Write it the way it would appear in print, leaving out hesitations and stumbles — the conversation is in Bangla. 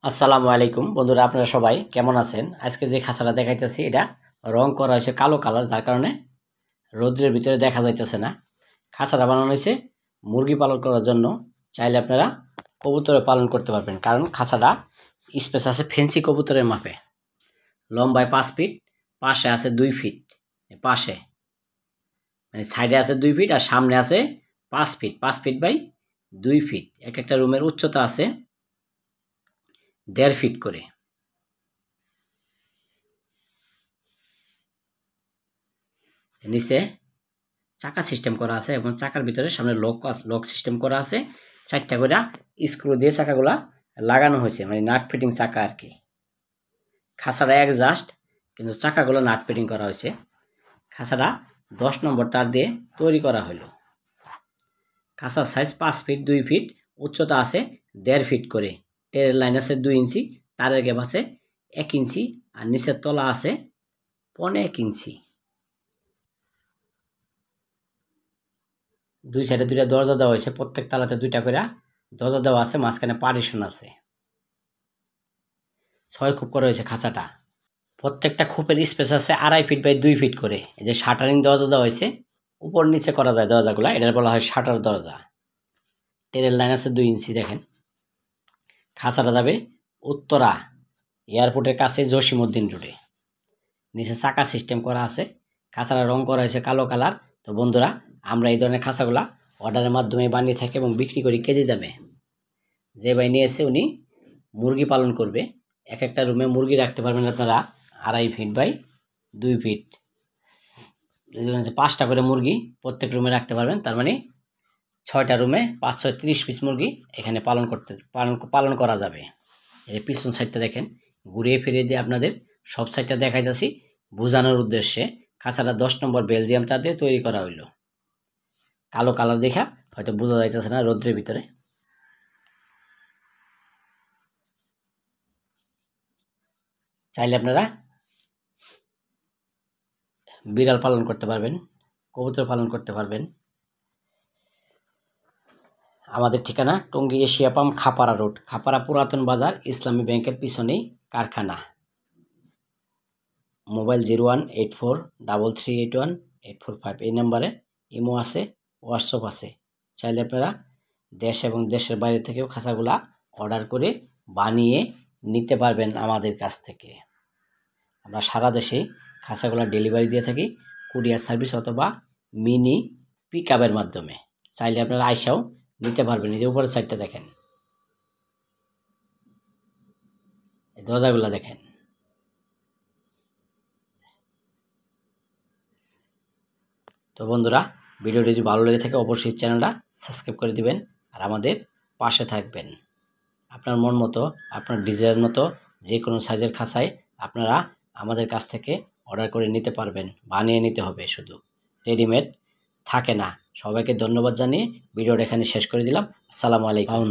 আসসালামু আলাইকুম বন্ধুরা, আপনারা সবাই কেমন আছেন? আজকে যে খাঁচাটা দেখাইতেছি এটা রং করা হয়েছে কালো কালার, যার কারণে রৌদ্রের ভিতরে দেখা যাইতেছে না। খাঁচাটা বানানো হয়েছে মুরগি পালন করার জন্য। চাইলে আপনারা কবুতরে পালন করতে পারবেন, কারণ খাঁচাটা স্পেস আছে ফেন্সি কবুতরের মাপে। লম্বায় 5 ফিট, পাশে আছে 2 ফিট, পাশে মানে সাইডে আছে 2 ফিট আর সামনে আছে 5 ফিট। 5 feet by 2 fit. এক একটা রুমের উচ্চতা আছে 1.5 ফিট করে। নিচে চাকা সিস্টেম করা আছে এবং চাকার ভিতরে সামনে লক সিস্টেম করা আছে। 4টা করে স্ক্রু দিয়ে চাকাগুলা লাগানো হয়েছে, মানে নাট ফিটিং চাকা আর কি। খাঁচাটা অ্যাডজাস্ট, কিন্তু চাকাগুলো নাট ফিটিং করা হয়েছে। খাঁচাটা 10 নম্বর তার দিয়ে তৈরি করা হলো। খাঁচার সাইজ 5 ফিট 2 ফিট, উচ্চতা আছে 1.5 ফিট করে। টেরের লাইন আছে 2 ইঞ্চি, তারের গ্যাপ আছে 1 ইঞ্চি, আর নিচের তলা আছে 1.5 ইঞ্চি। দুই সাইডে 2টা দরজা দেওয়া হয়েছে, প্রত্যেক তালাতে 2টা করে দরজা দেওয়া আছে, মাঝখানে পার্টিশন আছে। 6 খোপ করা হয়েছে খাঁচাটা। প্রত্যেকটা খোপের স্পেস আছে 2.5 ফিট বাই 2 ফিট করে। এই যে শাটারিং দরজা দেওয়া হয়েছে, উপর নিচে করা যায় দরজাগুলো, এটার বলা হয় শাটার দরজা। টেরের লাইন আছে 2 ইঞ্চি। দেখেন খাঁচাটা যাবে উত্তরা এয়ারপোর্টের কাছে জসিমউদ্দিন রোডে। নিচে চাকা সিস্টেম করা আছে। খাঁচাটা রং করা হয়েছে কালো কালার। তো বন্ধুরা, আমরা এই ধরনের খাঁচাগুলা অর্ডারের মাধ্যমে বানিয়ে থাকি এবং বিক্রি করি কেজি দামে। যে ভাই নিয়েছে উনি মুরগি পালন করবে। এক একটা রুমে মুরগি রাখতে পারবেন আপনারা 2.5 ফিট বাই 2 ফিট। 5টা করে মুরগি প্রত্যেক রুমে রাখতে পারবেন, তার মানে 6টা রুমে 5 6 30 পিস মুরগি এখানে পালন করা যাবে। এই পিছন সাইডটা দেখেন, ঘুরিয়ে ফিরিয়ে দিয়ে আপনাদের সব সাইডটা দেখাই যাচ্ছি বোঝানোর উদ্দেশ্যে। খাঁচাটা 10 নম্বর বেলজিয়াম তার দিয়ে তৈরি করা হইল। কালো কালার দেখা হয়তো বোঝা যাইতেছে না রৌদ্রের ভিতরে। চাইলে আপনারা বিড়াল পালন করতে পারবেন, কবুতর পালন করতে পারবেন। আমাদের ঠিকানা Tongi Asia pump, Khapara road, Khapara পুরাতন বাজার, ইসলামী ব্যাংকের পিছনেই কারখানা। মোবাইল 01843381 এই নাম্বারে ইমো আছে, হোয়াটসঅ্যাপ আছে। চাইলে আপনারা দেশ এবং দেশের বাইরে থেকেও খাঁচাগুলা অর্ডার করে বানিয়ে নিতে পারবেন আমাদের কাছ থেকে। আমরা সারা দেশেই খাঁচাগুলা ডেলিভারি দিয়ে থাকি কুরিয়ার সার্ভিস অথবা মিনি পিকআপের মাধ্যমে। চাইলে আপনারা আইসাও নিতে পারবেন। এই যে উপরের সাইডটা দেখেন, এই দরজাগুলা দেখেন। তো বন্ধুরা, ভিডিওটি যদি ভালো লেগে থাকে অবশ্যই চ্যানেলটা সাবস্ক্রাইব করে দিবেন আর আমাদের পাশে থাকবেন। আপনার মন মতো, আপনার ডিজাইন মতো যে কোনো সাইজের খাঁচায় আপনারা আমাদের কাছ থেকে অর্ডার করে নিতে পারবেন। বানিয়ে নিতে হবে, শুধু রেডিমেড থাকে না। সবাইকে ধন্যবাদ জানিয়ে ভিডিওটা এখানে শেষ করে দিলাম। আসসালামু আলাইকুম।